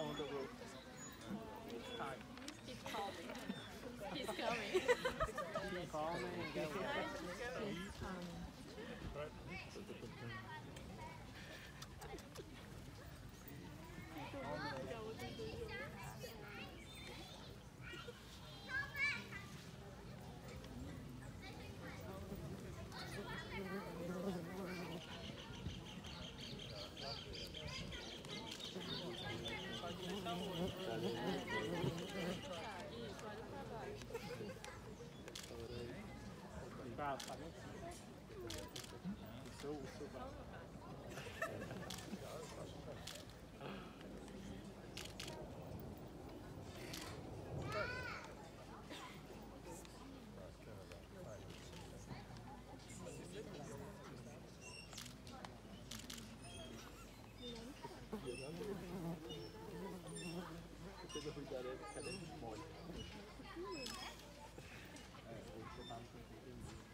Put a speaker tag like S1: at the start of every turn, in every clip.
S1: on the road.
S2: He's calling. He's coming.
S1: He's calling.
S2: He's coming.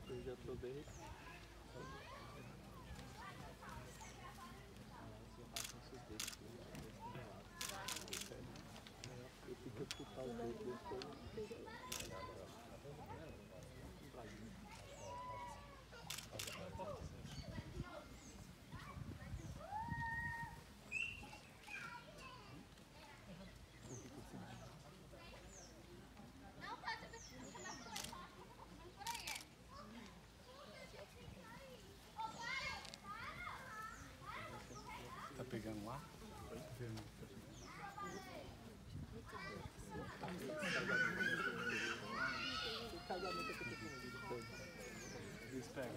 S1: Eu já tô bem. Eu fico a escutar o dedo depois.
S3: Tá pegando lá?
S1: Casamento que eu tô com
S3: Eles pegam.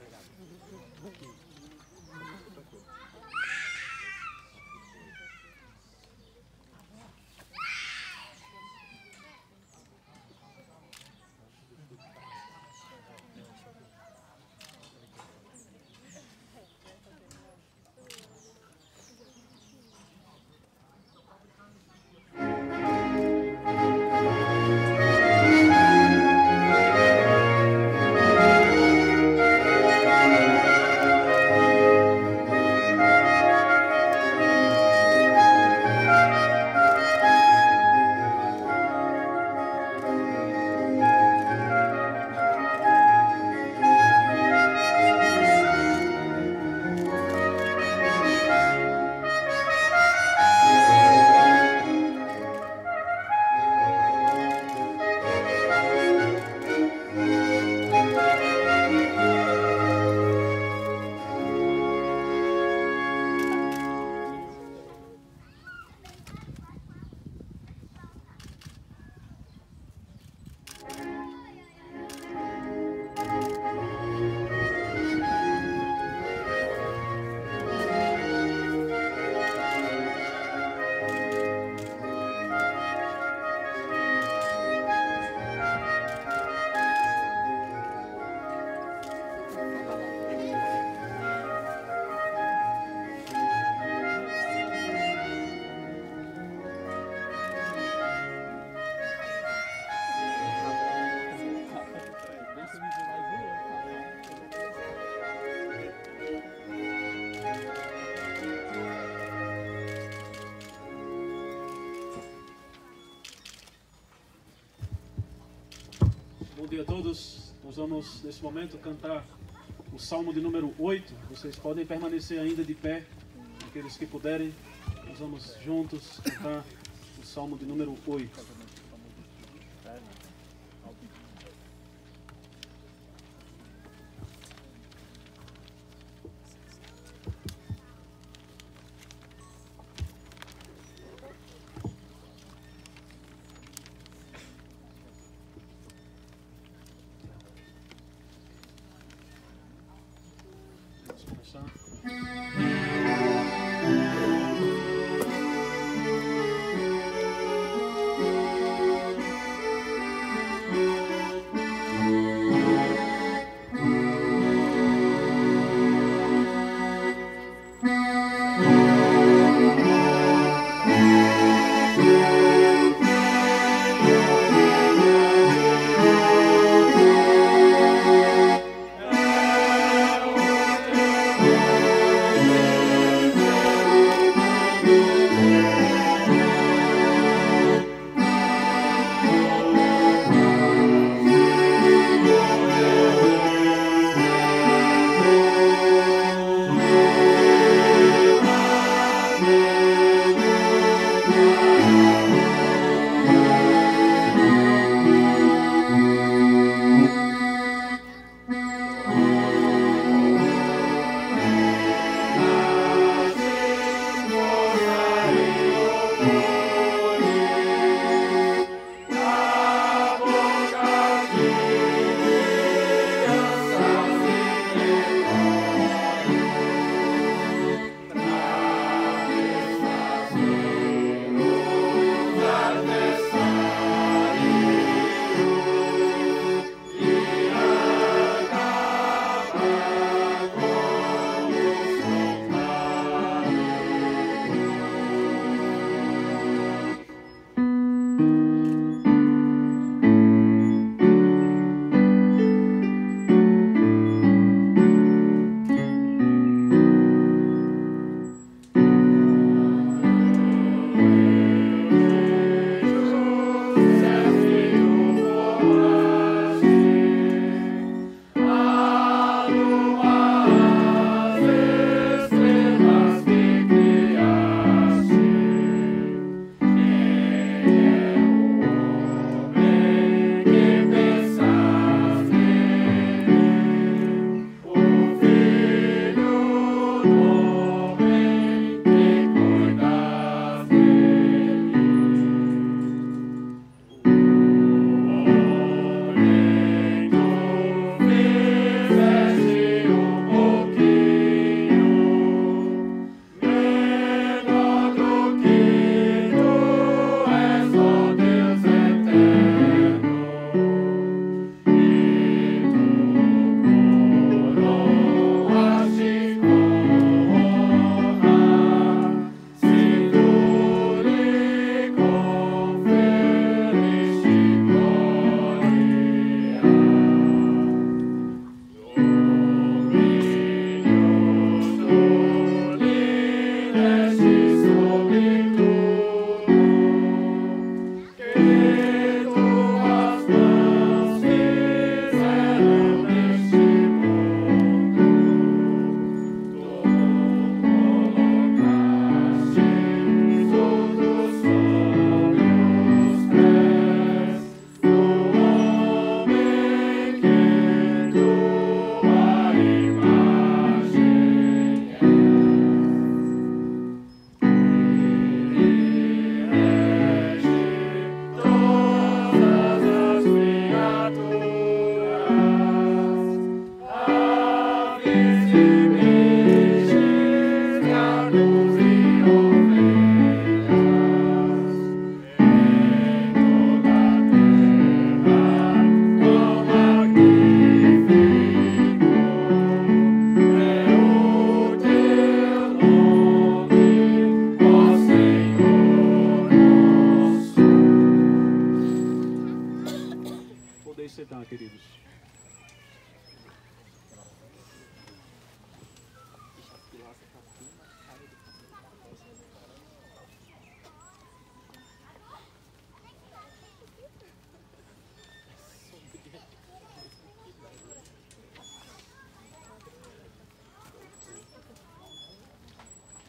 S4: Bom dia a todos. Nós vamos, nesse momento, cantar o Salmo de número 8. Vocês podem permanecer ainda de pé, aqueles que puderem. Nós vamos juntos cantar o Salmo de número 8. Vamos começar.
S3: É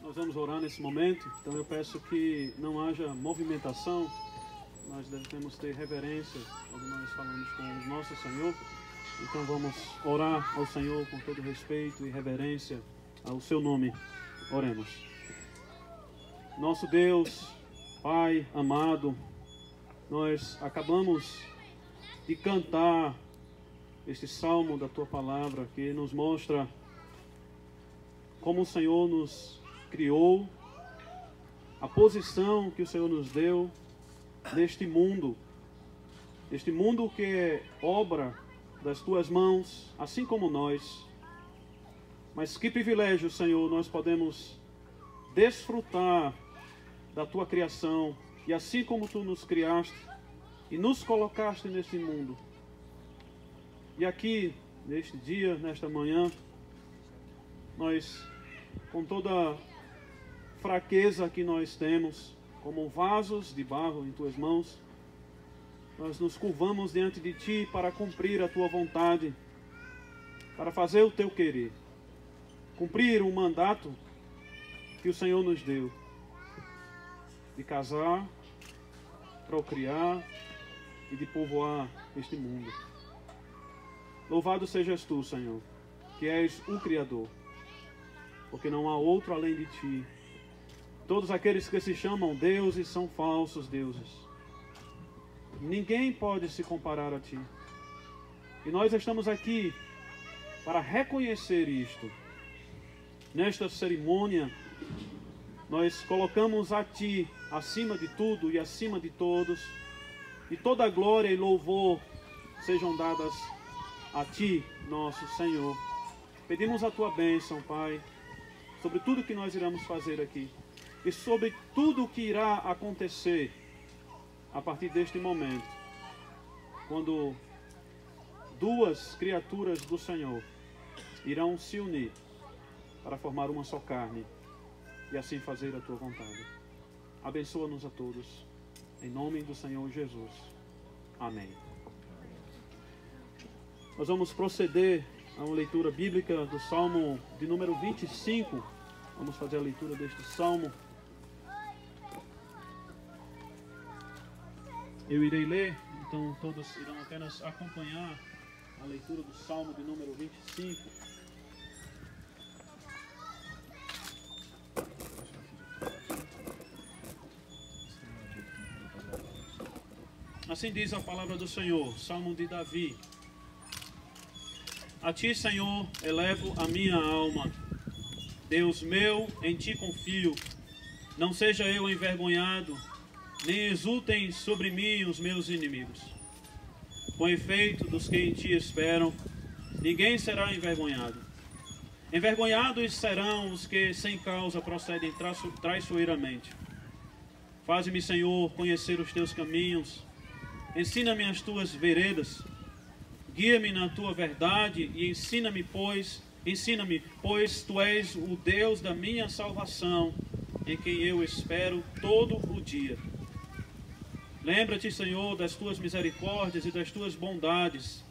S4: Nós vamos orar nesse momento, então eu peço que não haja movimentação. Nós devemos ter reverência quando nós falamos com o nosso Senhor. Então vamos orar ao Senhor com todo respeito e reverência ao seu nome. Oremos. Nosso Deus, Pai amado, nós acabamos de cantar este salmo da Tua Palavra que nos mostra como o Senhor nos criou, a posição que o Senhor nos deu neste mundo que é obra das Tuas mãos, assim como nós. Mas que privilégio, Senhor, nós podemos desfrutar da Tua criação, e assim como Tu nos criaste e nos colocaste neste mundo. E aqui, neste dia, nesta manhã, nós, com toda fraqueza que nós temos, como vasos de barro em Tuas mãos, nós nos curvamos diante de Ti para cumprir a Tua vontade, para fazer o Teu querer, cumprir o mandato que o Senhor nos deu, de casar, procriar e de povoar este mundo. Louvado sejas Tu, Senhor, que és o Criador, porque não há outro além de Ti. Todos aqueles que se chamam deuses são falsos deuses. Ninguém pode se comparar a Ti. E nós estamos aqui para reconhecer isto. Nesta cerimônia, nós colocamos a Ti acima de tudo e acima de todos. E toda glória e louvor sejam dadas a Ti, nosso Senhor. Pedimos a Tua bênção, Pai, sobre tudo que nós iremos fazer aqui. E sobre tudo o que irá acontecer a partir deste momento, quando duas criaturas do Senhor irão se unir para formar uma só carne e assim fazer a Tua vontade. Abençoa-nos a todos, em nome do Senhor Jesus. Amém. Nós vamos proceder a uma leitura bíblica do Salmo de número 25. Vamos fazer a leitura deste Salmo. Eu irei ler, então todos irão apenas acompanhar a leitura do Salmo de número 25. Assim diz a palavra do Senhor, Salmo de Davi. A Ti, Senhor, elevo a minha alma. Deus meu, em Ti confio. Não seja eu envergonhado, nem exultem sobre mim os meus inimigos. Com efeito, dos que em Ti esperam, ninguém será envergonhado. Envergonhados serão os que sem causa procedem traiçoeiramente. Faze-me, Senhor, conhecer os Teus caminhos. Ensina-me as Tuas veredas. Guia-me na Tua verdade e ensina-me, pois Tu és o Deus da minha salvação, em quem eu espero todo o dia. Lembra-te, Senhor, das Tuas misericórdias e das Tuas bondades,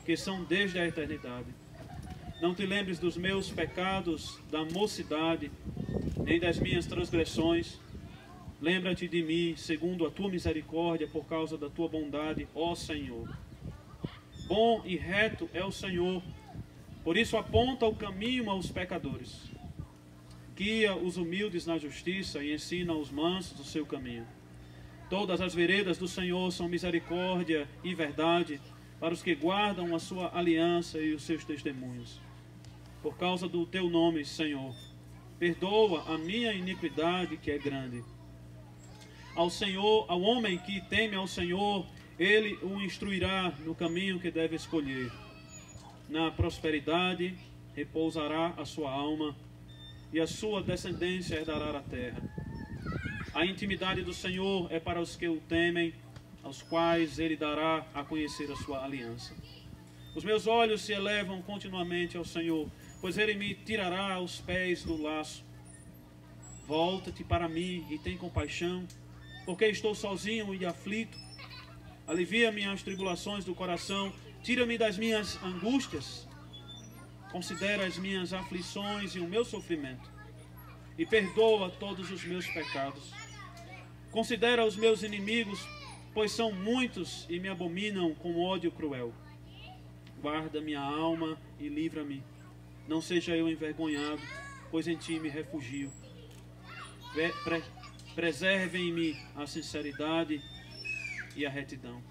S4: que são desde a eternidade. Não te lembres dos meus pecados da mocidade, nem das minhas transgressões. Lembra-te de mim, segundo a Tua misericórdia, por causa da Tua bondade, ó Senhor. Bom e reto é o Senhor, por isso aponta o caminho aos pecadores. Guia os humildes na justiça e ensina os mansos o seu caminho. Todas as veredas do Senhor são misericórdia e verdade para os que guardam a sua aliança e os seus testemunhos. por causa do teu nome, Senhor. Perdoa a minha iniquidade, que é grande. Ao homem que teme ao Senhor, ele o instruirá no caminho que deve escolher. Na prosperidade repousará a sua alma, e a sua descendência herdará a terra. A intimidade do Senhor é para os que o temem, aos quais ele dará a conhecer a sua aliança. Os meus olhos se elevam continuamente ao Senhor, pois ele me tirará os pés do laço. Volta-te para mim e tem compaixão, porque estou sozinho e aflito. Alivia-me as tribulações do coração, tira-me das minhas angústias. Considera as minhas aflições e o meu sofrimento, e perdoa todos os meus pecados. Considera os meus inimigos, pois são muitos e me abominam com ódio cruel. Guarda minha alma e livra-me. Não seja eu envergonhado, pois em ti me refugio. Preserve em mim a sinceridade e a retidão,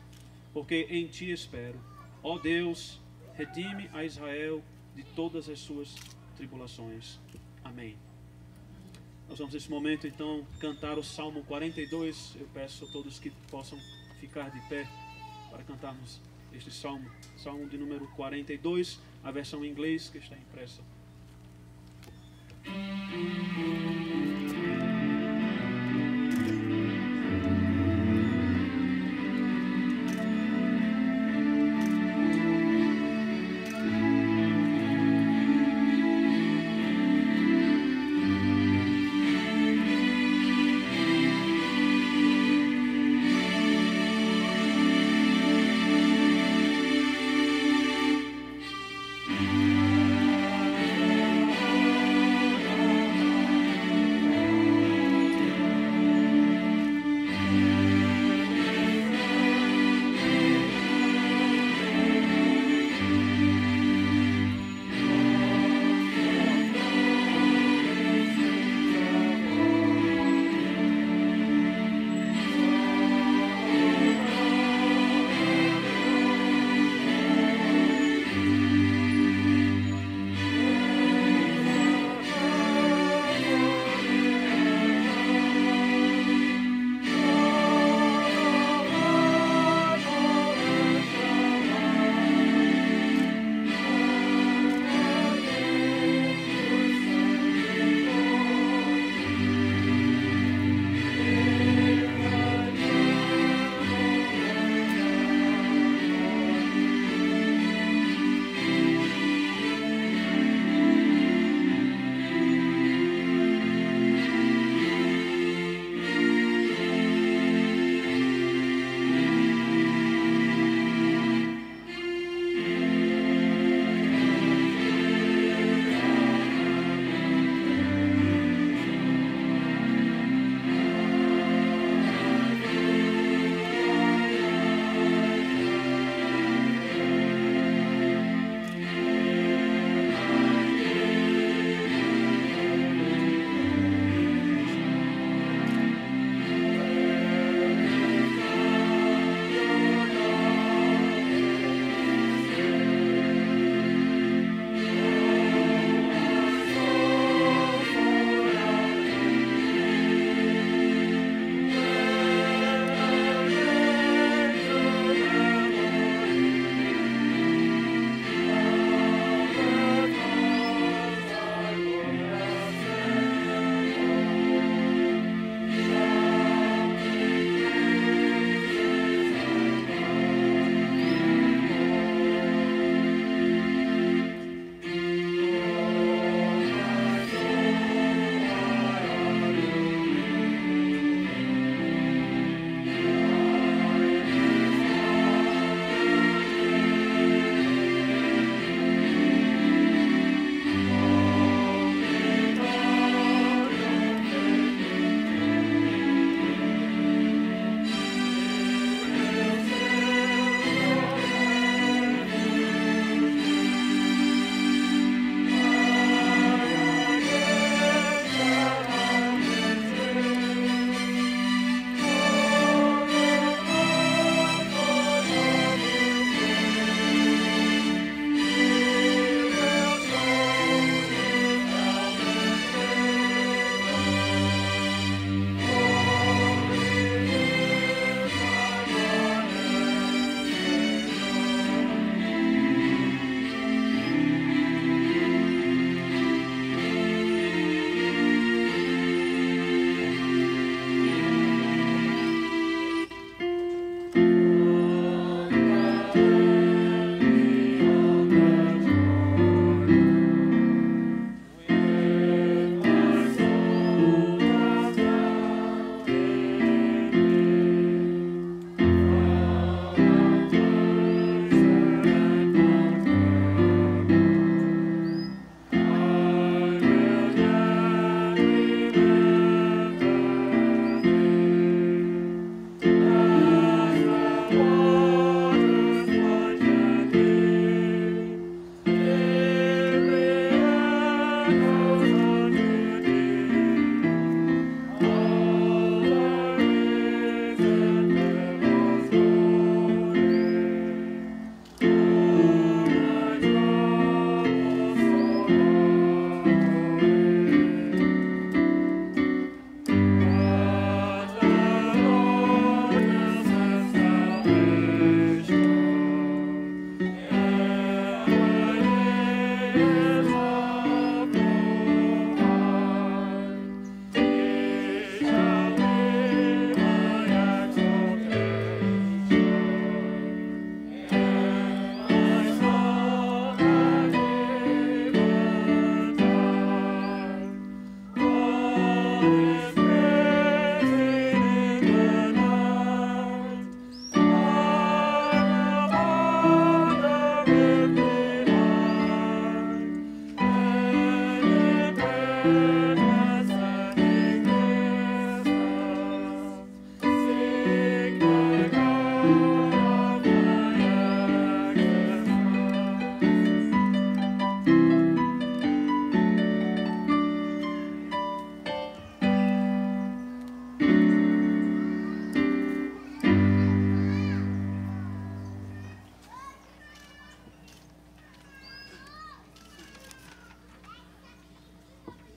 S4: porque em ti espero. Ó Deus, redime a Israel de todas as suas tribulações. Amém. Nós vamos nesse momento então cantar o Salmo 42. Eu peço a todos que possam ficar de pé para cantarmos este salmo. Salmo de número 42, a versão em inglês que está impressa.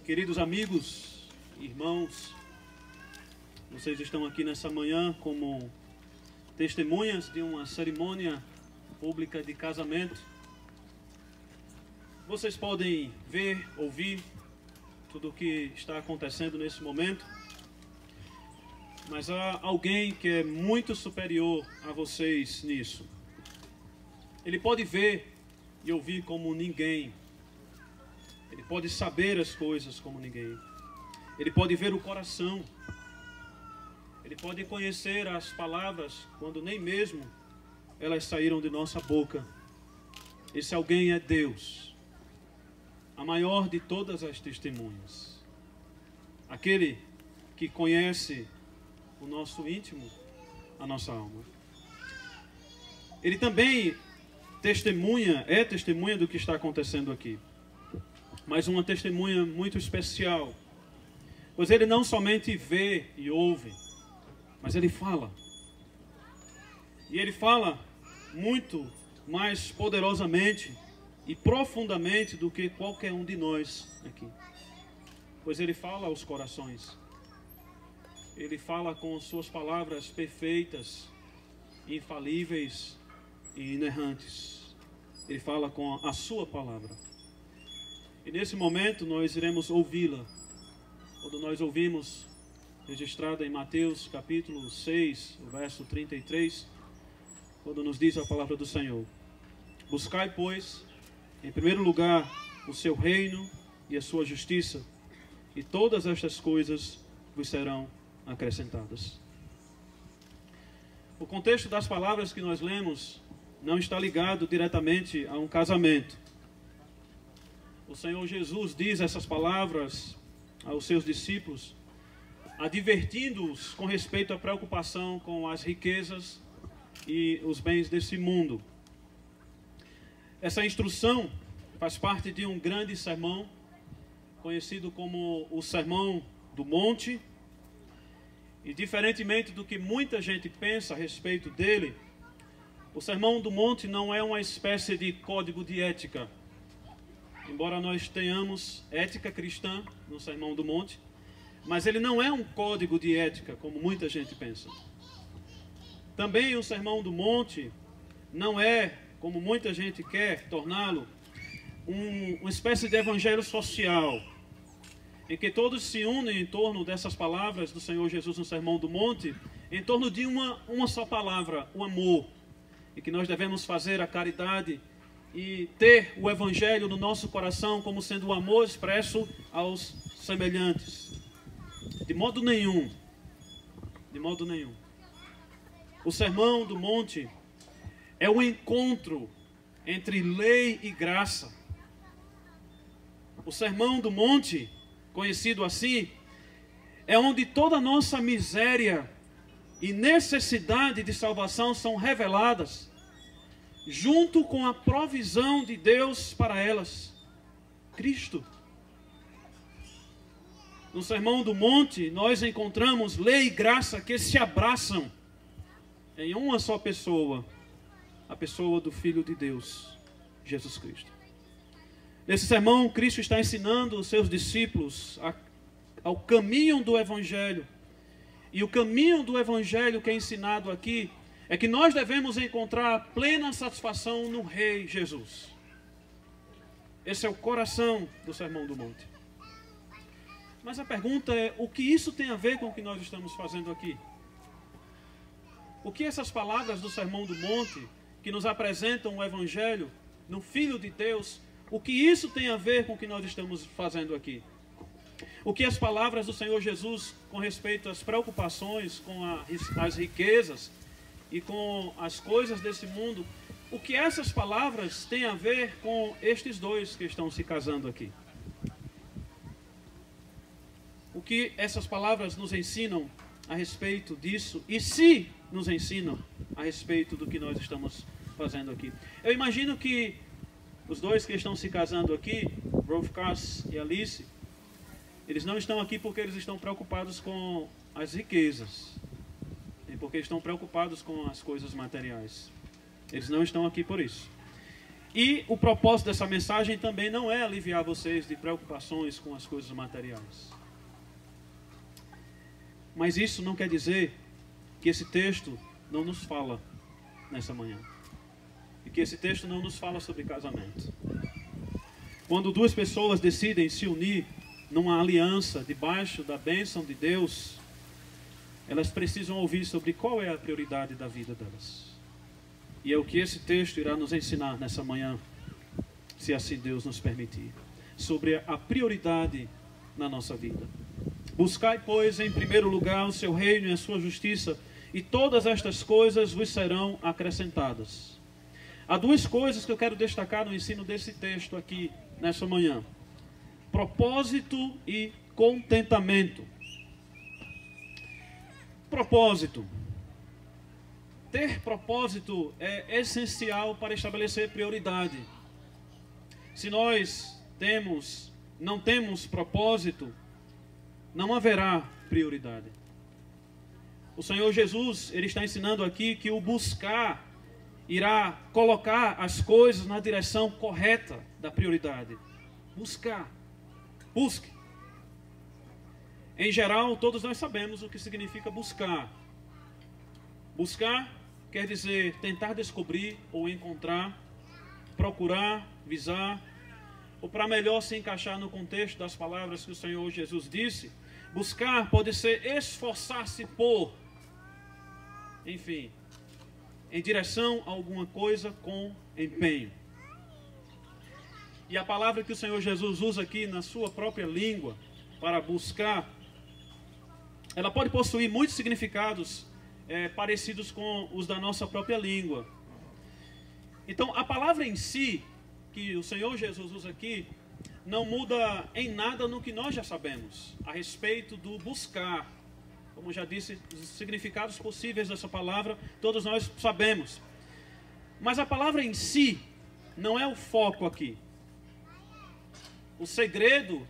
S4: Queridos amigos, irmãos, vocês estão aqui nessa manhã como testemunhas de uma cerimônia pública de casamento. Vocês podem ver, ouvir tudo o que está acontecendo nesse momento, mas há alguém que é muito superior a vocês nisso. Ele pode ver e ouvir como ninguém. Ele pode saber as coisas como ninguém. Ele pode ver o coração. Ele pode conhecer as palavras quando nem mesmo elas saíram de nossa boca. Esse alguém é Deus, a maior de todas as testemunhas. Aquele que conhece o nosso íntimo, a nossa alma. Ele também é testemunha do que está acontecendo aqui. Mas uma testemunha muito especial, pois ele não somente vê e ouve, mas ele fala. E ele fala muito mais poderosamente e profundamente do que qualquer um de nós aqui. Pois ele fala aos corações. Ele fala com suas palavras perfeitas, infalíveis e inerrantes. Ele fala com a sua palavra. E nesse momento nós iremos ouvi-la. Quando nós ouvimos, registrada em Mateus capítulo 6, o verso 33, quando nos diz a palavra do Senhor: buscai, pois, em primeiro lugar o seu reino e a sua justiça, e todas estas coisas vos serão acrescentadas. O contexto das palavras que nós lemos não está ligado diretamente a um casamento. O Senhor Jesus diz essas palavras aos seus discípulos, advertindo-os com respeito à preocupação com as riquezas e os bens desse mundo. Essa instrução faz parte de um grande sermão, conhecido como o Sermão do Monte. E diferentemente do que muita gente pensa a respeito dele, o Sermão do Monte não é uma espécie de código de ética. Embora nós tenhamos ética cristã no Sermão do Monte, mas ele não é um código de ética, como muita gente pensa. Também o Sermão do Monte não é, como muita gente quer torná-lo, uma espécie de evangelho social, em que todos se unem em torno dessas palavras do Senhor Jesus no Sermão do Monte, em torno de uma só palavra, o amor, e que nós devemos fazer a caridade e ter o Evangelho no nosso coração como sendo o amor expresso aos semelhantes. De modo nenhum. O Sermão do Monte é o encontro entre lei e graça. O Sermão do Monte, conhecido assim, é onde toda a nossa miséria e necessidade de salvação são reveladas, junto com a provisão de Deus para elas, Cristo. No Sermão do Monte, nós encontramos lei e graça que se abraçam em uma só pessoa, a pessoa do Filho de Deus, Jesus Cristo. Nesse sermão, Cristo está ensinando os seus discípulos ao caminho do Evangelho. E o caminho do Evangelho que é ensinado aqui é que nós devemos encontrar plena satisfação no Rei Jesus. Esse é o coração do Sermão do Monte. Mas a pergunta é, o que isso tem a ver com o que nós estamos fazendo aqui? O que essas palavras do Sermão do Monte, que nos apresentam o Evangelho no Filho de Deus, o que isso tem a ver com o que nós estamos fazendo aqui? O que as palavras do Senhor Jesus com respeito às preocupações com as riquezas e com as coisas desse mundo, o que essas palavras têm a ver com estes dois que estão se casando aqui? o que essas palavras nos ensinam a respeito disso e se nos ensinam a respeito do que nós estamos fazendo aqui. Eu imagino que os dois que estão se casando aqui, Rolf Cass e Alice, eles não estão aqui porque eles estão preocupados com as riquezas, nem porque estão preocupados com as coisas materiais. Eles não estão aqui por isso. E o propósito dessa mensagem também não é aliviar vocês de preocupações com as coisas materiais. Mas isso não quer dizer que esse texto não nos fala nessa manhã. E que esse texto não nos fala sobre casamento. Quando duas pessoas decidem se unir numa aliança debaixo da bênção de Deus, elas precisam ouvir sobre qual é a prioridade da vida delas. E é o que esse texto irá nos ensinar nessa manhã, se assim Deus nos permitir, sobre a prioridade na nossa vida. Buscai, pois, em primeiro lugar o seu reino e a sua justiça, e todas estas coisas vos serão acrescentadas. Há duas coisas que eu quero destacar no ensino desse texto aqui, nessa manhã: propósito e contentamento. Propósito. Ter propósito é essencial para estabelecer prioridade. Se nós não temos propósito, não haverá prioridade. O Senhor Jesus, Ele está ensinando aqui que o buscar irá colocar as coisas na direção correta da prioridade. Buscar. Busque. Em geral, todos nós sabemos o que significa buscar. Buscar quer dizer tentar descobrir ou encontrar, procurar, visar, ou para melhor se encaixar no contexto das palavras que o Senhor Jesus disse, buscar pode ser esforçar-se por, enfim, em direção a alguma coisa com empenho. E a palavra que o Senhor Jesus usa aqui na sua própria língua para buscar, ela pode possuir muitos significados parecidos com os da nossa própria língua. Então, a palavra em si, que o Senhor Jesus usa aqui, não muda em nada no que nós já sabemos a respeito do buscar. Como já disse, os significados possíveis dessa palavra, todos nós sabemos. Mas a palavra em si não é o foco aqui. O segredo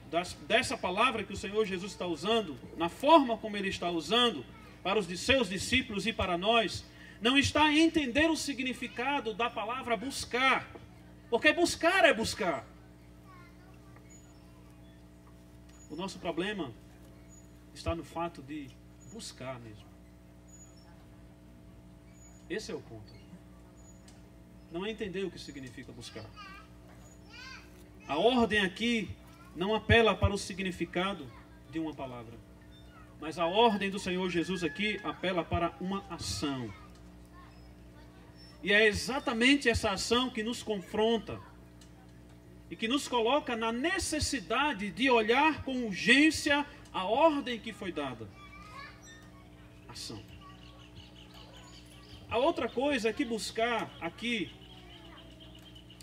S4: dessa palavra que o Senhor Jesus está usando, na forma como Ele está usando, para os seus discípulos e para nós, não está em entender o significado da palavra buscar. Porque buscar é buscar. O nosso problema está no fato de buscar mesmo. Esse é o ponto. Não é entender o que significa buscar. A ordem aqui não apela para o significado de uma palavra, mas a ordem do Senhor Jesus aqui apela para uma ação. E é exatamente essa ação que nos confronta e que nos coloca na necessidade de olhar com urgência a ordem que foi dada. Ação. A outra coisa é que buscar aqui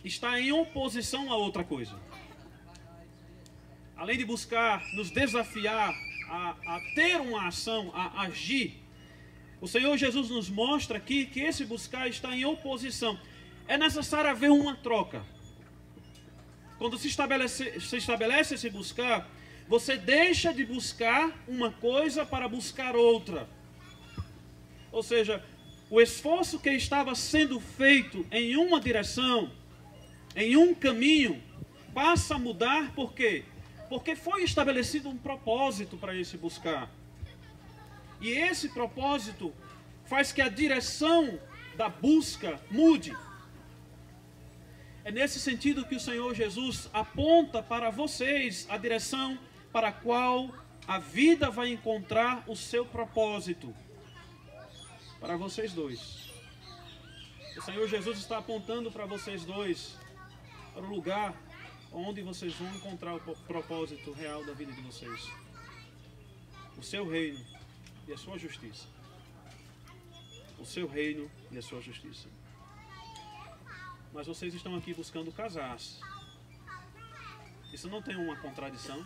S4: está em oposição a outra coisa. Além de buscar nos desafiar a ter uma ação, a agir, o Senhor Jesus nos mostra aqui que esse buscar está em oposição. É necessário haver uma troca. Quando se estabelece esse buscar, você deixa de buscar uma coisa para buscar outra. Ou seja, o esforço que estava sendo feito em uma direção, em um caminho, passa a mudar. Por quê? Porque foi estabelecido um propósito para esse buscar. E esse propósito faz que a direção da busca mude. É nesse sentido que o Senhor Jesus aponta para vocês a direção para a qual a vida vai encontrar o seu propósito. Para vocês dois. O Senhor Jesus está apontando para vocês dois, para o lugar onde vocês vão encontrar o propósito real da vida de vocês. O seu reino e a sua justiça. O seu reino e a sua justiça. Mas vocês estão aqui buscando casar-se. Isso não tem uma contradição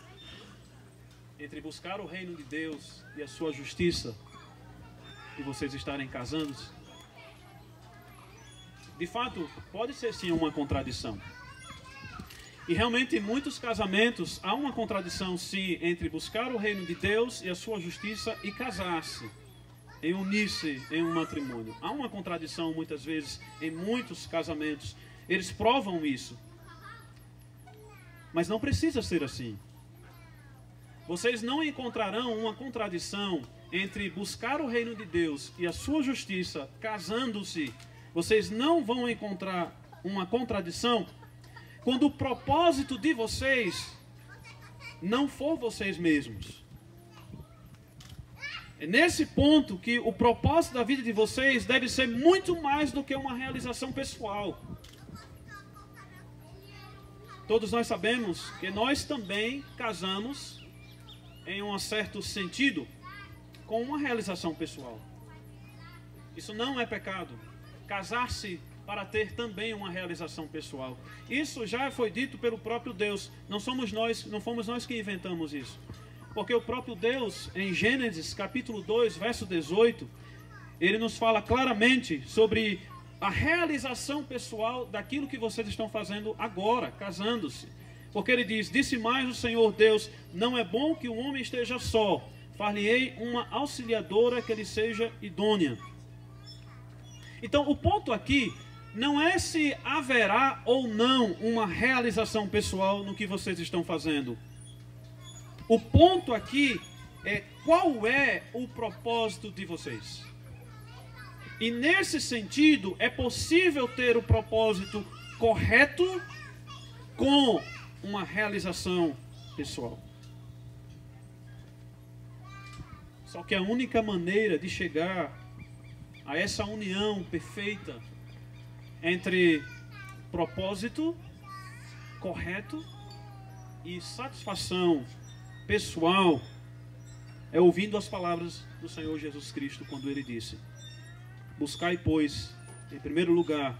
S4: entre buscar o reino de Deus e a sua justiça e vocês estarem casando-se, de fato, pode ser sim uma contradição. E realmente em muitos casamentos há uma contradição sim entre buscar o reino de Deus e a sua justiça e casar-se, em unir-se em um matrimônio. Há uma contradição muitas vezes em muitos casamentos. Eles provam isso. Mas não precisa ser assim. Vocês não encontrarão uma contradição entre buscar o reino de Deus e a sua justiça casando-se. Vocês não vão encontrar uma contradição quando o propósito de vocês não for vocês mesmos. É nesse ponto que o propósito da vida de vocês deve ser muito mais do que uma realização pessoal. Todos nós sabemos que nós também casamos em um certo sentido com uma realização pessoal. Isso não é pecado. Casar-se para ter também uma realização pessoal. Isso já foi dito pelo próprio Deus. Não fomos nós que inventamos isso. Porque o próprio Deus, em Gênesis capítulo 2, verso 18, ele nos fala claramente sobre a realização pessoal daquilo que vocês estão fazendo agora, casando-se. Porque ele diz: disse mais o Senhor Deus, não é bom que o homem esteja só, far-lhe-ei uma auxiliadora que lhe seja idônea. Então o ponto aqui não é se haverá ou não uma realização pessoal no que vocês estão fazendo. O ponto aqui é qual é o propósito de vocês. E nesse sentido é possível ter o propósito correto com uma realização pessoal. Só que a única maneira de chegar a essa união perfeita entre propósito correto e satisfação pessoal é ouvindo as palavras do Senhor Jesus Cristo quando ele disse: buscai, pois, em primeiro lugar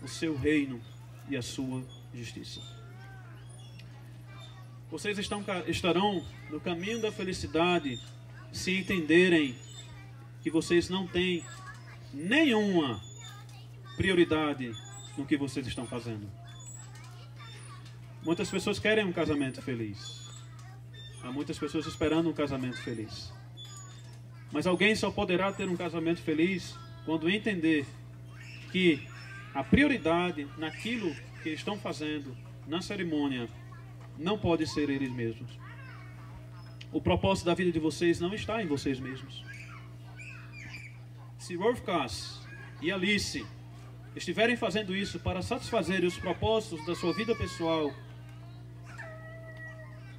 S4: o seu reino e a sua justiça. Vocês estarão no caminho da felicidade se entenderem que vocês não têm nenhuma prioridade no que vocês estão fazendo. Muitas pessoas querem um casamento feliz. Há muitas pessoas esperando um casamento feliz. Mas alguém só poderá ter um casamento feliz quando entender que a prioridade naquilo que estão fazendo na cerimônia não pode ser eles mesmos. O propósito da vida de vocês não está em vocês mesmos. Se Rolf Kass e Alice estiverem fazendo isso para satisfazer os propósitos da sua vida pessoal,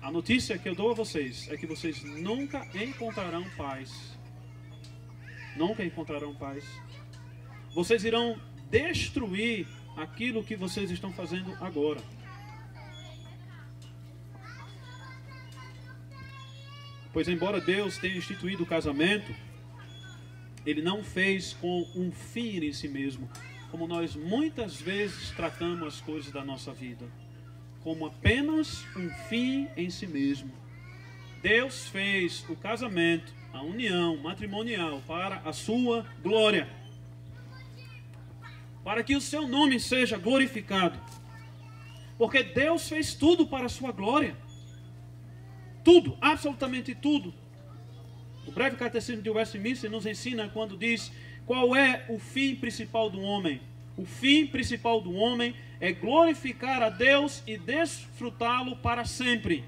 S4: a notícia que eu dou a vocês é que vocês nunca encontrarão paz. Nunca encontrarão paz. Vocês irão destruir aquilo que vocês estão fazendo agora. Pois embora Deus tenha instituído o casamento, Ele não fez com um fim em si mesmo, como nós muitas vezes tratamos as coisas da nossa vida, como apenas um fim em si mesmo. Deus fez o casamento, a união matrimonial, para a sua glória, para que o seu nome seja glorificado, porque Deus fez tudo para a sua glória. Tudo, absolutamente tudo. O breve catecismo de Westminster nos ensina quando diz qual é o fim principal do homem. O fim principal do homem é glorificar a Deus e desfrutá-lo para sempre.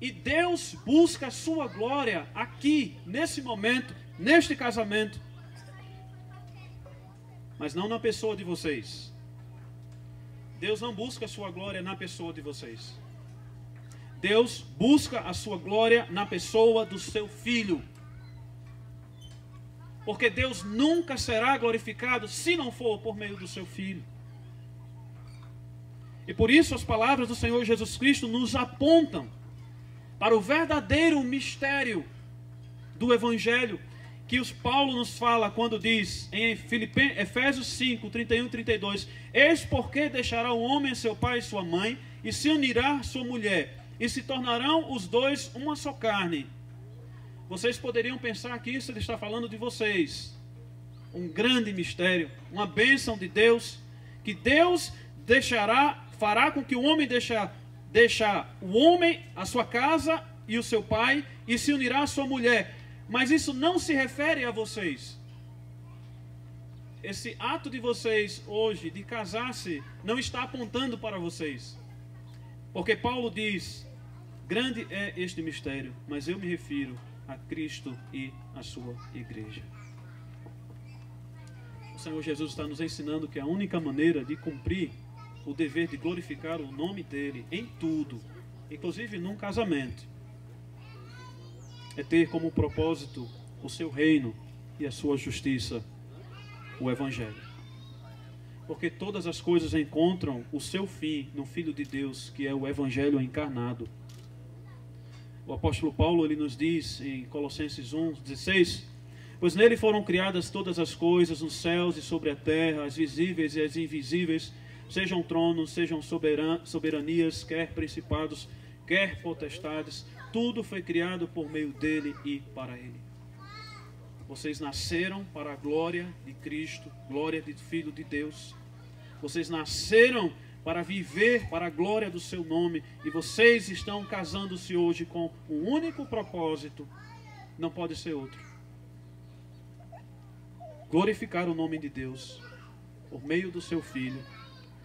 S4: E Deus busca a sua glória aqui, nesse momento, neste casamento. Mas não na pessoa de vocês. Deus não busca a sua glória na pessoa de vocês. Deus busca a sua glória na pessoa do seu Filho. Porque Deus nunca será glorificado se não for por meio do seu Filho. E por isso as palavras do Senhor Jesus Cristo nos apontam para o verdadeiro mistério do Evangelho, que os Paulo nos fala quando diz em Efésios 5, 31 e 32, eis porque deixará o homem seu pai e sua mãe, e se unirá à sua mulher, e se tornarão os dois uma só carne. Vocês poderiam pensar que isso ele está falando de vocês. Um grande mistério, uma bênção de Deus, que Deus fará com que o homem deixar o homem, a sua casa e o seu pai, e se unirá à sua mulher. Mas isso não se refere a vocês. Esse ato de vocês hoje, de casar-se, não está apontando para vocês. Porque Paulo diz, grande é este mistério, mas eu me refiro a Cristo e a sua igreja. O Senhor Jesus está nos ensinando que a única maneira de cumprir o dever de glorificar o nome dele em tudo, inclusive num casamento, é ter como propósito o seu reino e a sua justiça, o Evangelho. Porque todas as coisas encontram o seu fim no Filho de Deus, que é o Evangelho encarnado. O apóstolo Paulo ele nos diz em Colossenses 1:16, pois nele foram criadas todas as coisas, nos céus e sobre a terra, as visíveis e as invisíveis, sejam tronos, sejam soberanias, quer principados, quer potestades, tudo foi criado por meio dele e para ele. Vocês nasceram para a glória de Cristo, glória do Filho de Deus. Vocês nasceram para viver para a glória do seu nome. E vocês estão casando-se hoje com um único propósito. Não pode ser outro. Glorificar o nome de Deus por meio do seu Filho,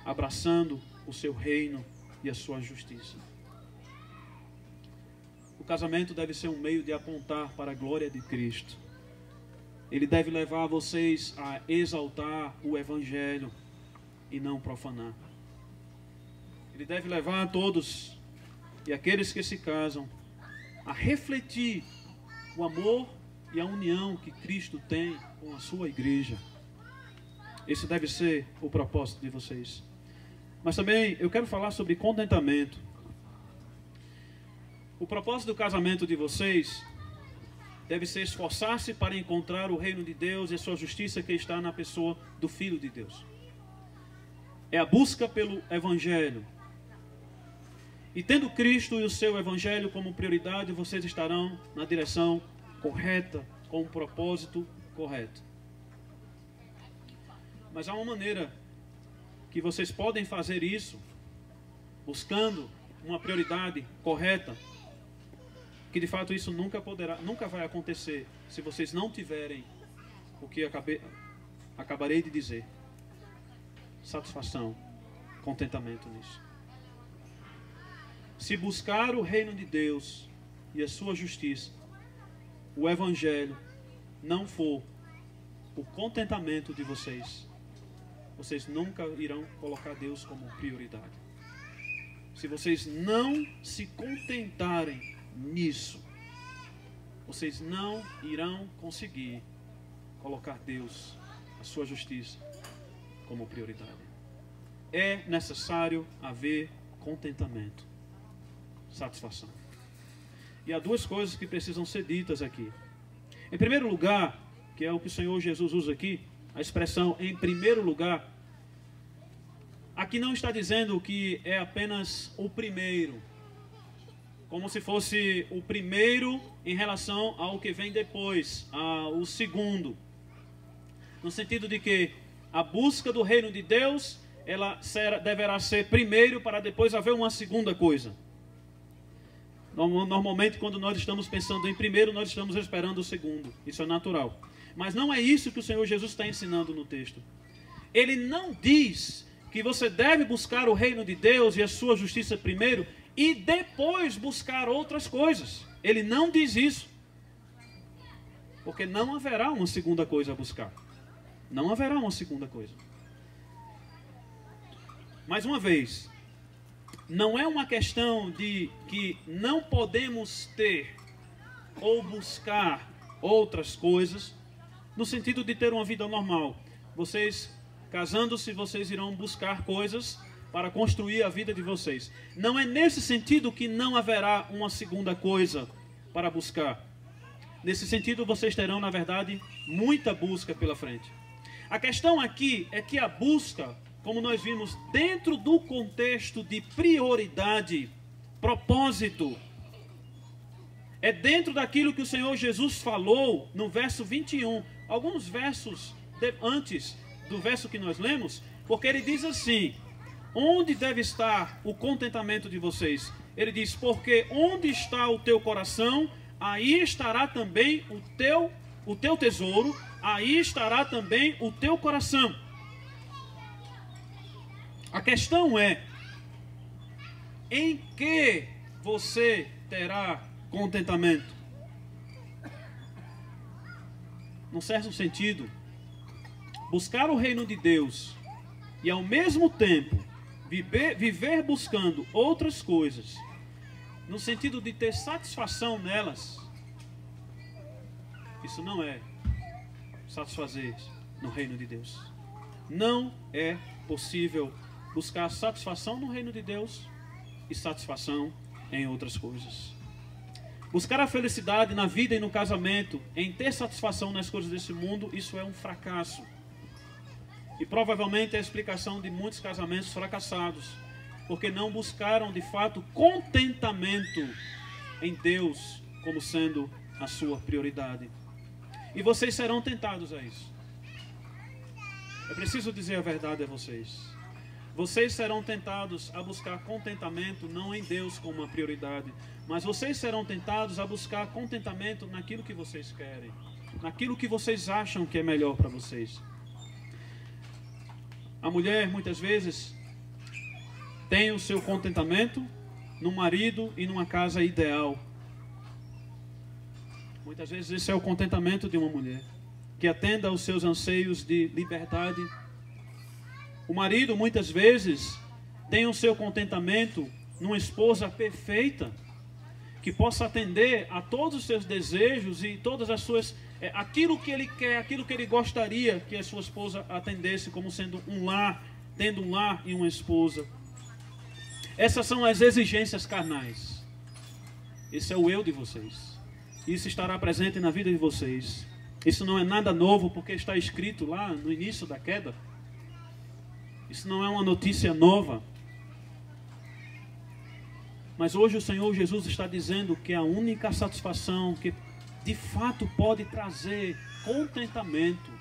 S4: abraçando o seu reino e a sua justiça. O casamento deve ser um meio de apontar para a glória de Cristo. Ele deve levar vocês a exaltar o Evangelho e não profanar. Ele deve levar a todos e aqueles que se casam a refletir o amor e a união que Cristo tem com a sua igreja. Esse deve ser o propósito de vocês. Mas também eu quero falar sobre contentamento. O propósito do casamento de vocês deve ser esforçar-se para encontrar o reino de Deus e a sua justiça que está na pessoa do Filho de Deus. É a busca pelo Evangelho. E tendo Cristo e o seu Evangelho como prioridade, vocês estarão na direção correta, com um propósito correto. Mas há uma maneira que vocês podem fazer isso, buscando uma prioridade correta, que de fato isso nunca vai acontecer se vocês não tiverem o que acabarei de dizer: satisfação, contentamento nisso. Se buscar o reino de Deus e a sua justiça, o Evangelho, não for o contentamento de vocês, vocês nunca irão colocar Deus como prioridade. Se vocês não se contentarem nisso, vocês não irão conseguir colocar Deus, a sua justiça, como prioridade. É necessário haver contentamento, satisfação. E há duas coisas que precisam ser ditas aqui. Em primeiro lugar, que é o que o Senhor Jesus usa aqui, a expressão em primeiro lugar, aqui não está dizendo que é apenas o primeiro, como se fosse o primeiro em relação ao que vem depois, o segundo. No sentido de que a busca do reino de Deus, ela deverá ser primeiro para depois haver uma segunda coisa. Normalmente, quando nós estamos pensando em primeiro, nós estamos esperando o segundo. Isso é natural. Mas não é isso que o Senhor Jesus está ensinando no texto. Ele não diz que você deve buscar o reino de Deus e a sua justiça primeiro e depois buscar outras coisas. Ele não diz isso. Porque não haverá uma segunda coisa a buscar. Não haverá uma segunda coisa. Mais uma vez, não é uma questão de que não podemos ter ou buscar outras coisas no sentido de ter uma vida normal. Vocês, casando-se, vocês irão buscar coisas para construir a vida de vocês. Não é nesse sentido que não haverá uma segunda coisa para buscar. Nesse sentido, vocês terão, na verdade, muita busca pela frente. A questão aqui é que a busca, como nós vimos, dentro do contexto de prioridade, propósito. É dentro daquilo que o Senhor Jesus falou no verso 21, alguns versos antes do verso que nós lemos, porque ele diz assim: onde deve estar o contentamento de vocês? Ele diz: porque onde está o teu coração, aí estará também o teu tesouro, aí estará também o teu coração. A questão é, em que você terá contentamento? Num certo sentido, buscar o reino de Deus e ao mesmo tempo viver buscando outras coisas, no sentido de ter satisfação nelas, isso não é satisfazer no reino de Deus. Não é possível buscar satisfação no reino de Deus e satisfação em outras coisas. Buscar a felicidade na vida e no casamento, em ter satisfação nas coisas desse mundo, isso é um fracasso. E provavelmente é a explicação de muitos casamentos fracassados, porque não buscaram de fato contentamento em Deus como sendo a sua prioridade. E vocês serão tentados a isso. É preciso dizer a verdade a vocês. Vocês serão tentados a buscar contentamento não em Deus como uma prioridade, mas vocês serão tentados a buscar contentamento naquilo que vocês querem, naquilo que vocês acham que é melhor para vocês. A mulher, muitas vezes, tem o seu contentamento num marido e numa casa ideal. Muitas vezes esse é o contentamento de uma mulher, que atenda aos seus anseios de liberdade. O marido, muitas vezes, tem o seu contentamento numa esposa perfeita, que possa atender a todos os seus desejos e todas as suas... aquilo que ele quer, aquilo que ele gostaria que a sua esposa atendesse, como sendo um lar, tendo um lar e uma esposa. Essas são as exigências carnais. Esse é o eu de vocês. Isso estará presente na vida de vocês. Isso não é nada novo, porque está escrito lá no início da queda. Isso não é uma notícia nova. Mas hoje o Senhor Jesus está dizendo que a única satisfação que de fato pode trazer contentamento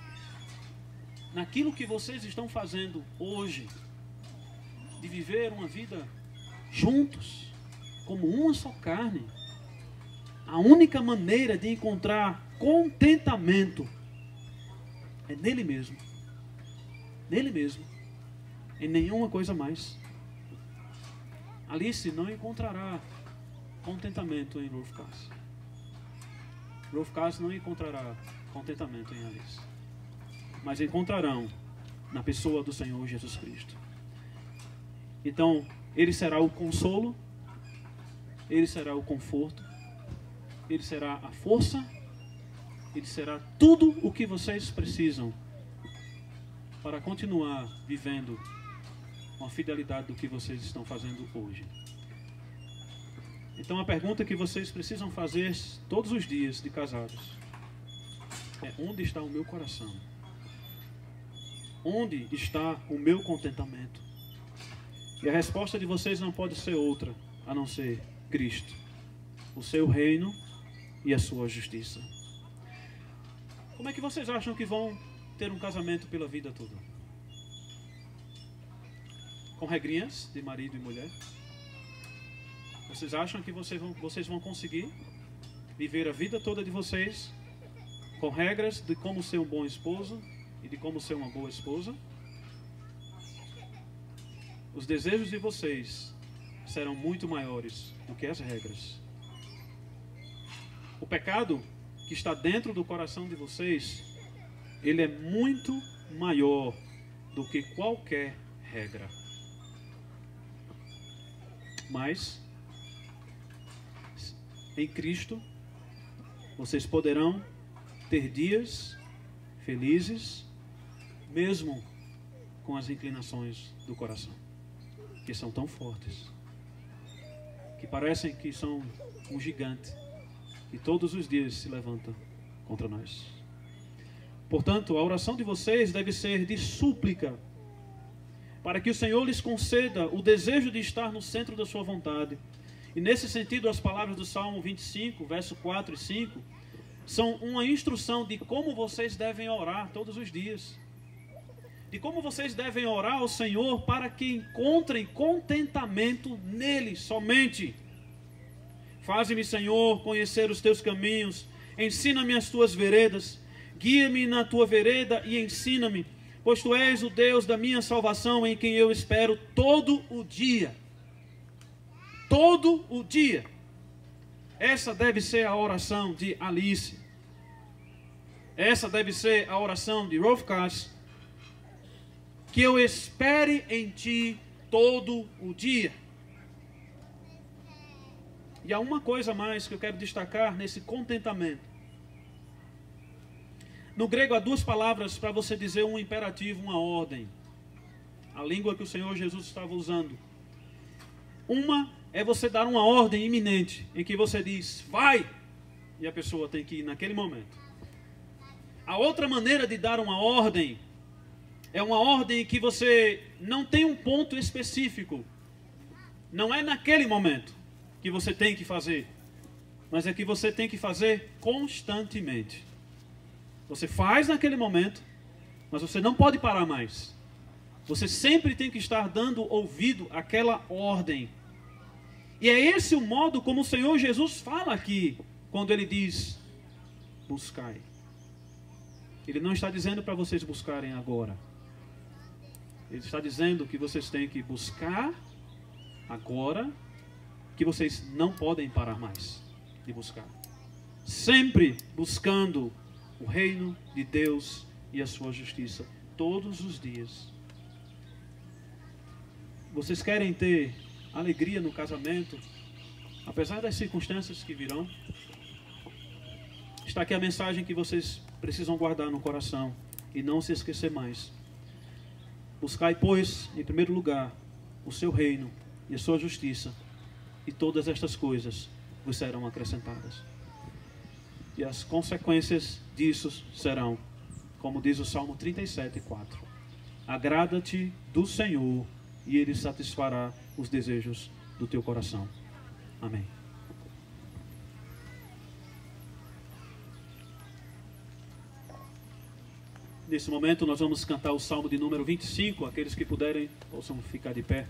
S4: naquilo que vocês estão fazendo hoje, de viver uma vida juntos, como uma só carne, a única maneira de encontrar contentamento é nele mesmo. Nele mesmo. Em nenhuma coisa mais. Alice não encontrará contentamento em Rolf Kass. Rolf Kass não encontrará contentamento em Alice. Mas encontrarão na pessoa do Senhor Jesus Cristo. Então, Ele será o consolo, Ele será o conforto, Ele será a força, Ele será tudo o que vocês precisam para continuar vivendo com a fidelidade do que vocês estão fazendo hoje. Então a pergunta que vocês precisam fazer todos os dias de casados é: onde está o meu coração? Onde está o meu contentamento? E a resposta de vocês não pode ser outra a não ser Cristo, o seu reino e a sua justiça. Como é que vocês acham que vão ter um casamento pela vida toda? Com regrinhas de marido e mulher? Vocês acham que vocês vão conseguir viver a vida toda de vocês com regras de como ser um bom esposo e de como ser uma boa esposa? Os desejos de vocês serão muito maiores do que as regras. O pecado que está dentro do coração de vocês, ele é muito maior do que qualquer regra. Mas em Cristo vocês poderão ter dias felizes, mesmo com as inclinações do coração, que são tão fortes, que parecem que são um gigante, e todos os dias se levanta contra nós. Portanto, a oração de vocês deve ser de súplica, para que o Senhor lhes conceda o desejo de estar no centro da sua vontade E nesse sentido, as palavras do Salmo 25, verso 4 e 5, são uma instrução de como vocês devem orar todos os dias. De como vocês devem orar ao Senhor para que encontrem contentamento nele somente. Faze-me, Senhor, conhecer os teus caminhos, ensina-me as tuas veredas, guia-me na tua vereda e ensina-me, pois tu és o Deus da minha salvação, em quem eu espero todo o dia. Todo o dia. Essa deve ser a oração de Alice. Essa deve ser a oração de Rolf Kass. Que eu espere em ti todo o dia. E há uma coisa mais que eu quero destacar nesse contentamento. No grego há duas palavras para você dizer um imperativo, uma ordem. A língua que o Senhor Jesus estava usando. Uma é você dar uma ordem iminente, em que você diz, vai, e a pessoa tem que ir naquele momento. A outra maneira de dar uma ordem é uma ordem em que você não tem um ponto específico. Não é naquele momento que você tem que fazer, mas é que você tem que fazer constantemente. Você faz naquele momento, mas você não pode parar mais. Você sempre tem que estar dando ouvido àquela ordem. E é esse o modo como o Senhor Jesus fala aqui, quando ele diz, buscai. Ele não está dizendo para vocês buscarem agora. Ele está dizendo que vocês têm que buscar agora, que vocês não podem parar mais de buscar. Sempre buscando o reino de Deus e a sua justiça, todos os dias. Vocês querem ter alegria no casamento, apesar das circunstâncias que virão? Está aqui a mensagem que vocês precisam guardar no coração e não se esquecer mais. Buscai, pois, em primeiro lugar, o seu reino e a sua justiça, e todas estas coisas vos serão acrescentadas. E as consequências disso serão, como diz o Salmo 37:4. Agrada-te do Senhor, e Ele satisfará os desejos do teu coração. Amém. Nesse momento nós vamos cantar o Salmo de número 25. Aqueles que puderem, possam ficar de pé.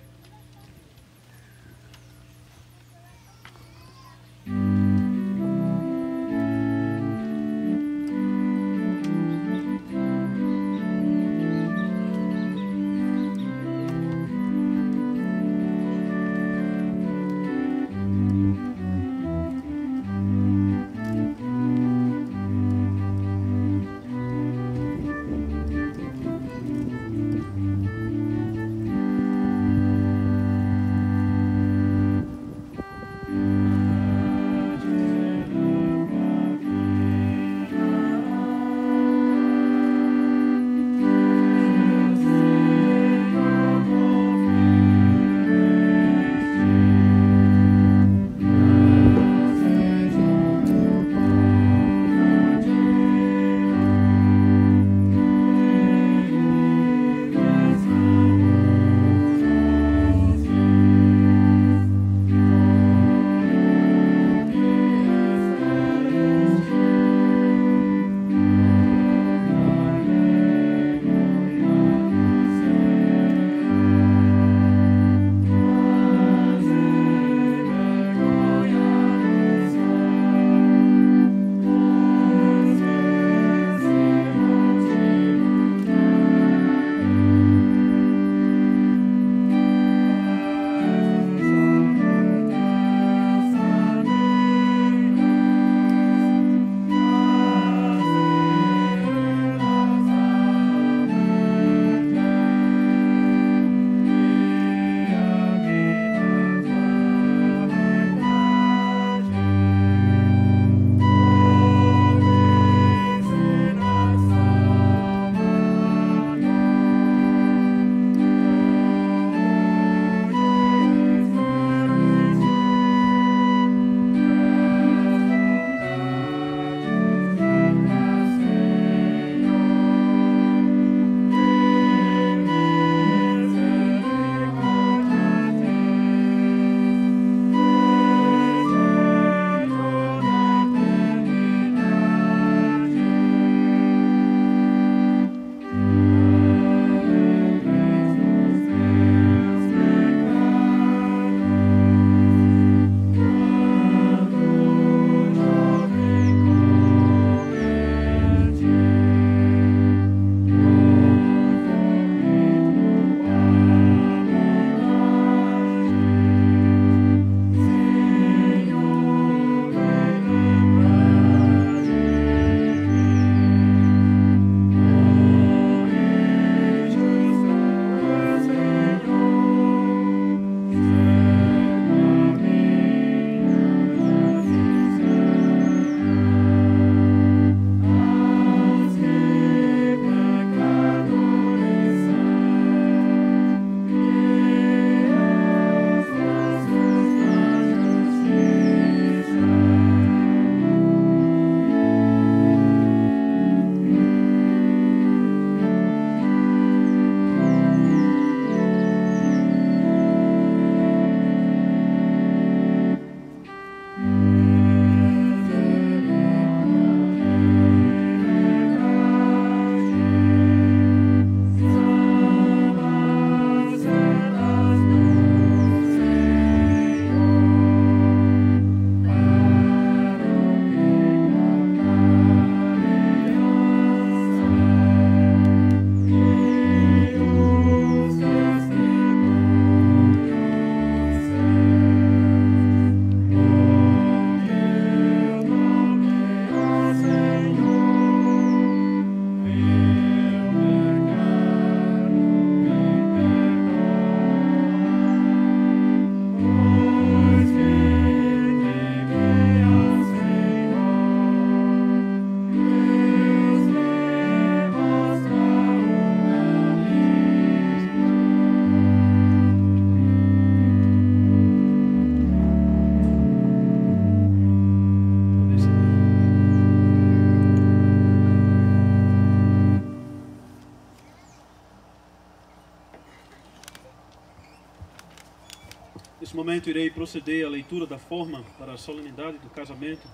S4: momento irei proceder à leitura da forma para a solenidade do casamento.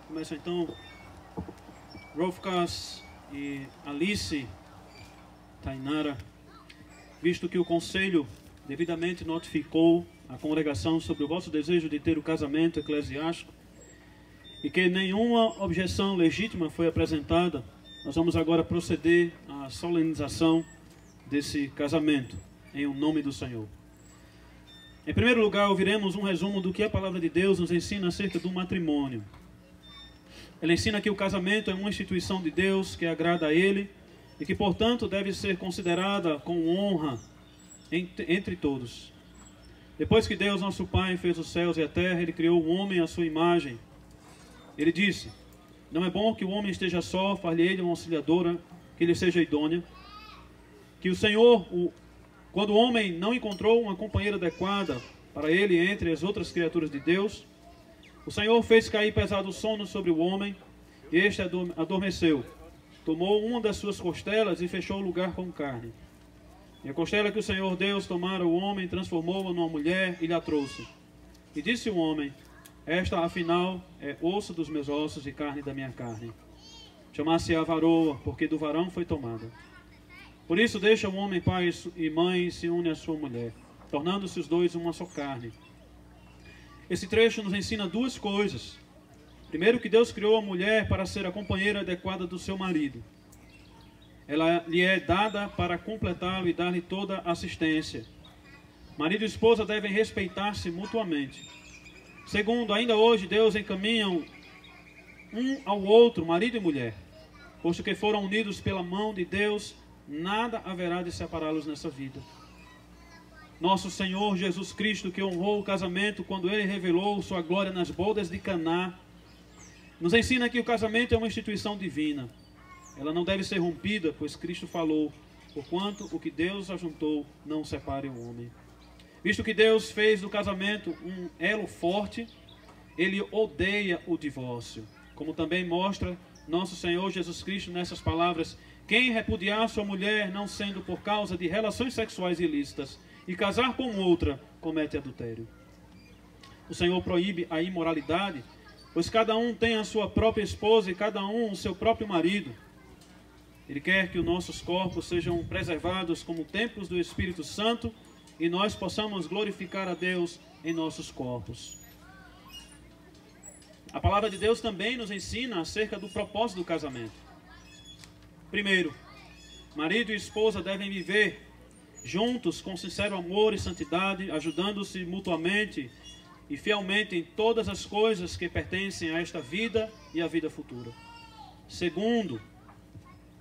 S4: Começa então Rolfkas e Alice Tainara, visto que o Conselho devidamente notificou a congregação sobre o vosso desejo de ter o casamento eclesiástico e que nenhuma objeção legítima foi apresentada, nós vamos agora proceder à solenização desse casamento, em nome do Senhor. Em primeiro lugar, ouviremos um resumo do que a palavra de Deus nos ensina acerca do matrimônio. Ela ensina que o casamento é uma instituição de Deus que agrada a Ele e que, portanto, deve ser considerada com honra entre todos. Depois que Deus, nosso Pai, fez os céus e a terra, Ele criou o homem à sua imagem. Ele disse: não é bom que o homem esteja só, far-lhe-ei uma auxiliadora que lhe seja idônea. Que o Senhor, quando o homem não encontrou uma companheira adequada para ele entre as outras criaturas de Deus, o Senhor fez cair pesado sono sobre o homem, e este adormeceu. Tomou uma das suas costelas e fechou o lugar com carne. E a costela que o Senhor Deus tomara o homem, transformou-a numa mulher e lhe a trouxe. E disse o homem: esta, afinal, é osso dos meus ossos e carne da minha carne. Chamar-se-á varoa, porque do varão foi tomada. Por isso deixa o homem pai e mãe e se une à sua mulher, tornando-se os dois uma só carne. Esse trecho nos ensina duas coisas. Primeiro, que Deus criou a mulher para ser a companheira adequada do seu marido. Ela lhe é dada para completá-lo e dar-lhe toda assistência. Marido e esposa devem respeitar-se mutuamente. Segundo, ainda hoje Deus encaminha um ao outro, marido e mulher. Posto que foram unidos pela mão de Deus, nada haverá de separá-los nessa vida. Nosso Senhor Jesus Cristo, que honrou o casamento quando Ele revelou sua glória nas bodas de Caná, nos ensina que o casamento é uma instituição divina. Ela não deve ser rompida, pois Cristo falou: porquanto o que Deus ajuntou, não separe o homem. Visto que Deus fez do casamento um elo forte, Ele odeia o divórcio. Como também mostra nosso Senhor Jesus Cristo nessas palavras: quem repudiar sua mulher, não sendo por causa de relações sexuais ilícitas, e casar com outra, comete adultério. O Senhor proíbe a imoralidade, pois cada um tem a sua própria esposa e cada um o seu próprio marido. Ele quer que os nossos corpos sejam preservados como templos do Espírito Santo e nós possamos glorificar a Deus em nossos corpos. A palavra de Deus também nos ensina acerca do propósito do casamento. Primeiro, marido e esposa devem viver juntos com sincero amor e santidade, ajudando-se mutuamente e fielmente em todas as coisas que pertencem a esta vida e à vida futura. Segundo,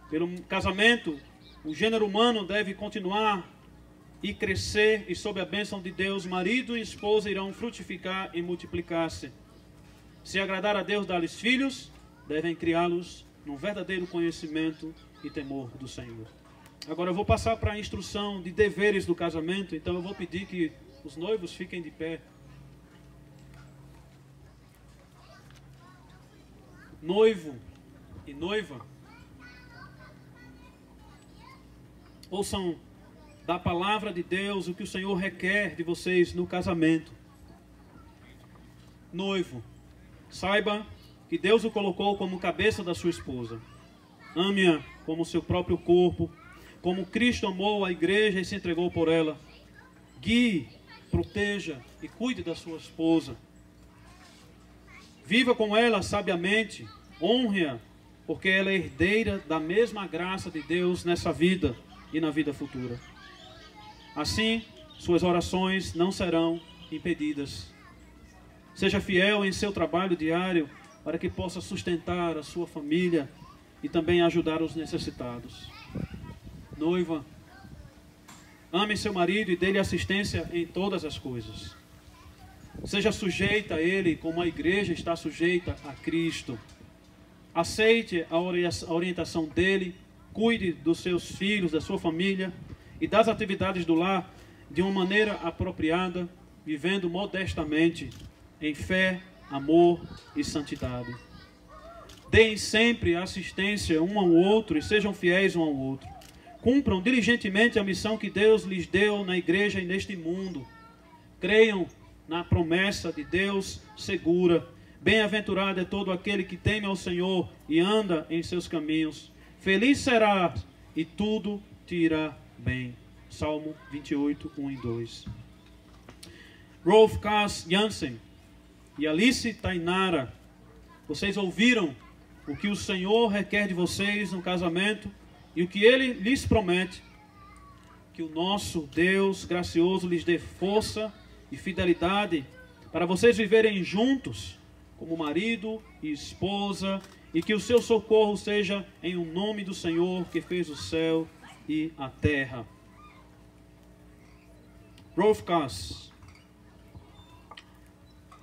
S4: pelo casamento, o gênero humano deve continuar e crescer, e sob a bênção de Deus, marido e esposa irão frutificar e multiplicar-se. Se agradar a Deus dar-lhes filhos, devem criá-los num verdadeiro conhecimento e temor do Senhor. Agora eu vou passar para a instrução de deveres do casamento, então eu vou pedir que os noivos fiquem de pé. Noivo e noiva, ouçam da palavra de Deus o que o Senhor requer de vocês no casamento. Noivo, saiba que Deus o colocou como cabeça da sua esposa. Ame-a como seu próprio corpo, como Cristo amou a igreja e se entregou por ela. Guie, proteja e cuide da sua esposa. Viva com ela sabiamente, honre-a, porque ela é herdeira da mesma graça de Deus nessa vida e na vida futura. Assim, suas orações não serão impedidas. Seja fiel em seu trabalho diário para que possa sustentar a sua família e também ajudar os necessitados. Noiva, ame seu marido e dê-lhe assistência em todas as coisas. Seja sujeita a ele como a igreja está sujeita a Cristo. Aceite a orientação dele, cuide dos seus filhos, da sua família e das atividades do lar de uma maneira apropriada, vivendo modestamente em fé, amor e santidade. Deem sempre assistência um ao outro e sejam fiéis um ao outro. Cumpram diligentemente a missão que Deus lhes deu na igreja e neste mundo. creiam na promessa de Deus segura. Bem-aventurado é todo aquele que teme ao Senhor e anda em seus caminhos. Feliz será e tudo te irá bem. Salmo 28, 1 e 2. Rolf Cass Jansen e Alice Tainara, vocês ouviram o que o Senhor requer de vocês no casamento e o que Ele lhes promete. Que o nosso Deus gracioso lhes dê força e fidelidade para vocês viverem juntos como marido e esposa, e que o seu socorro seja em o nome do Senhor que fez o céu e a terra. Rolf Cass,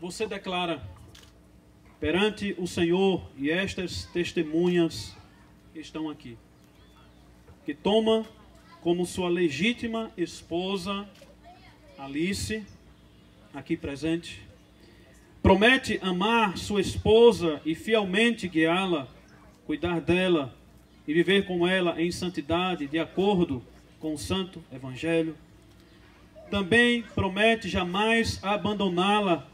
S4: você declara perante o Senhor e estas testemunhas que estão aqui, que toma como sua legítima esposa Alice, aqui presente, promete amar sua esposa e fielmente guiá-la, cuidar dela e viver com ela em santidade, de acordo com o Santo Evangelho. Também promete jamais abandoná-la,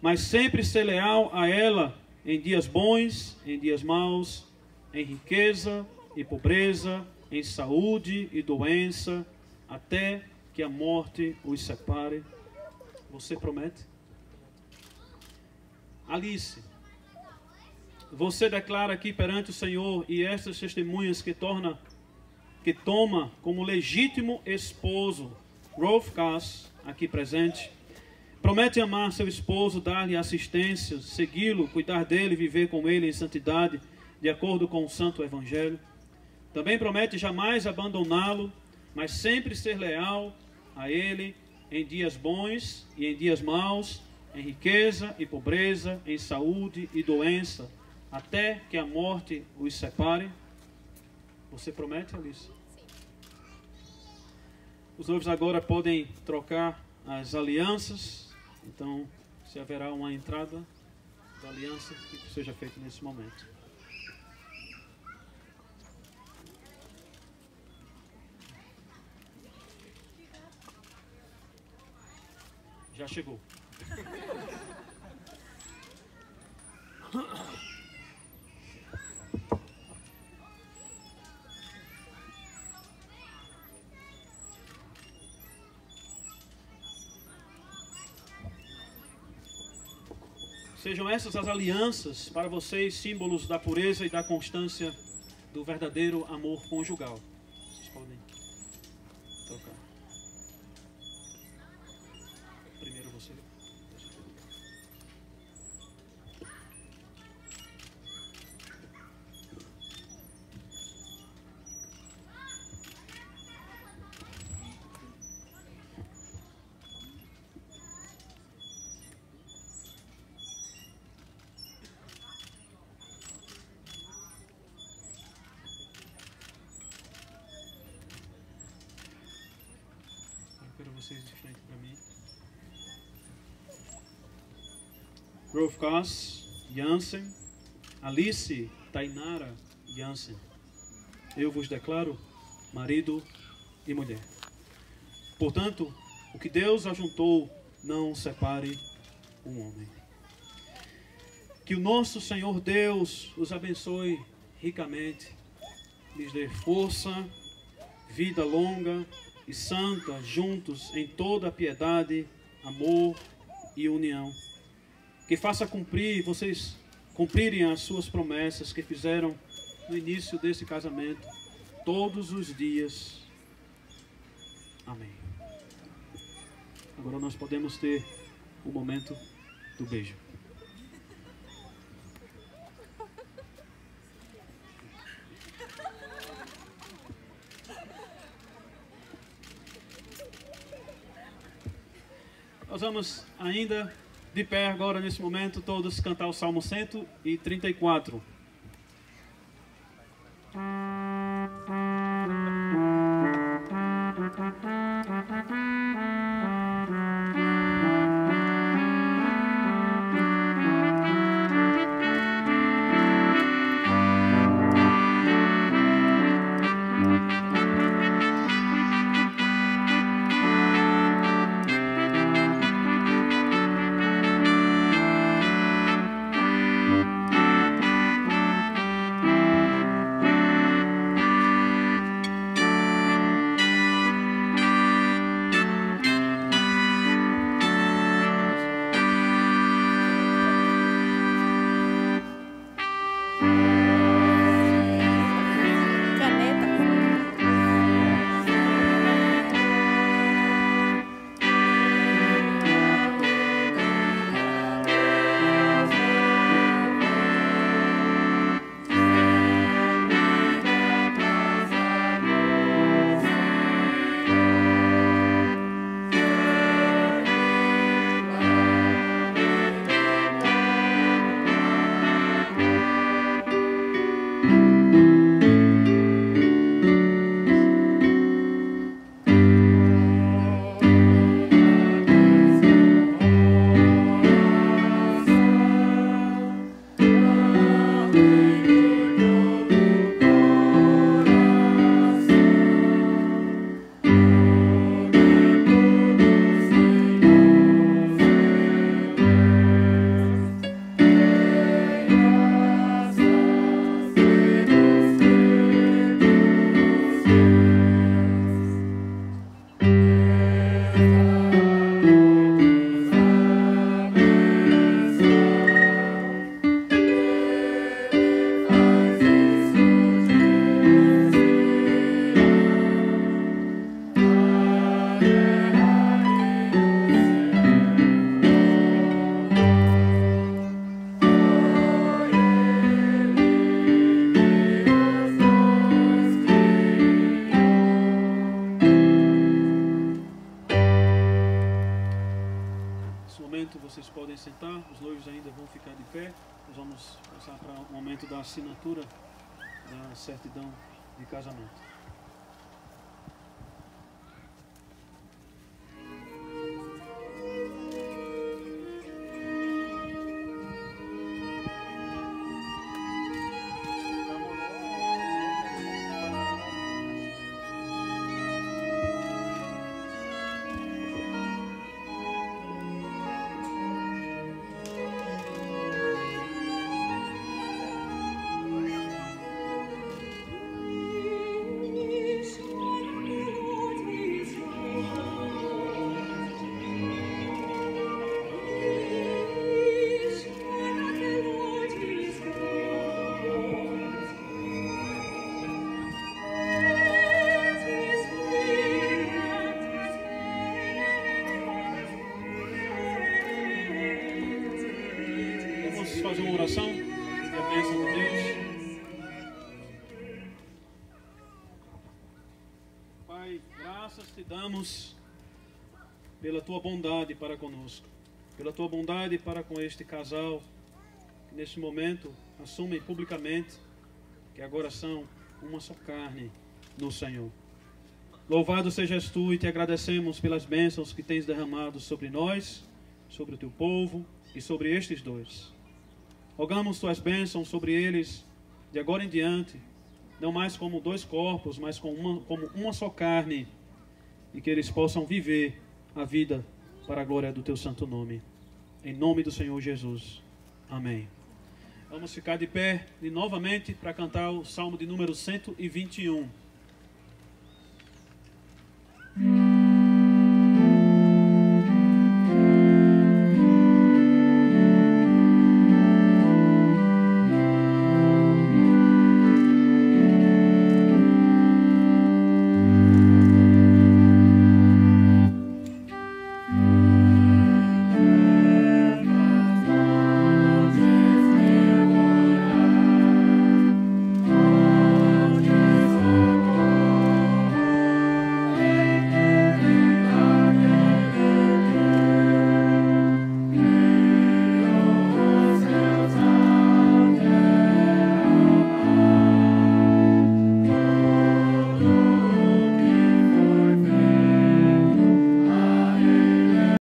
S4: mas sempre ser leal a ela em dias bons, em dias maus, em riqueza e pobreza, em saúde e doença, até que a morte os separe. Você promete? Alice, você declara aqui perante o Senhor e estas testemunhas que toma como legítimo esposo Rolf Cass, aqui presente, promete amar seu esposo, dar-lhe assistência, segui-lo, cuidar dele, viver com ele em santidade, de acordo com o Santo Evangelho. Também promete jamais abandoná-lo, mas sempre ser leal a ele em dias bons e em dias maus, em riqueza e pobreza, em saúde e doença, até que a morte os separe. Você promete, Alice? Sim. Os noivos agora podem trocar as alianças. Então, se haverá uma entrada da aliança, que seja feito nesse momento. Já chegou. Sejam essas as alianças para vocês, símbolos da pureza e da constância do verdadeiro amor conjugal. Vocês podem trocar. Primeiro você. Vocês de frente para mim. Rolf Cass Jansen, Alice Tainara Jansen, eu vos declaro marido e mulher. Portanto, o que Deus ajuntou, não separe um homem. Que o nosso Senhor Deus os abençoe ricamente, lhes dê força, vida longa e santa, juntos em toda a piedade, amor e união. Que faça vocês cumprirem as suas promessas que fizeram no início desse casamento, todos os dias. Amém. Agora nós podemos ter o momento do beijo. Nós vamos ainda de pé agora nesse momento todos cantar o Salmo 134. vocês podem sentar, os noivos ainda vão ficar de pé. Nós vamos passar para o momento da assinatura da certidão de casamento. Fazer uma oração, pedir a bênção de Deus. Pai, graças te damos pela tua bondade para conosco, pela tua bondade para com este casal que neste momento assumem publicamente que agora são uma só carne no Senhor. Louvado sejas tu e te agradecemos pelas bênçãos que tens derramado sobre nós, sobre o teu povo e sobre estes dois. Rogamos tuas bênçãos sobre eles de agora em diante, não mais como dois corpos, mas como uma só carne, e que eles possam viver a vida para a glória do teu santo nome. Em nome do Senhor Jesus. Amém. Vamos ficar de pé novamente para cantar o Salmo de número 121.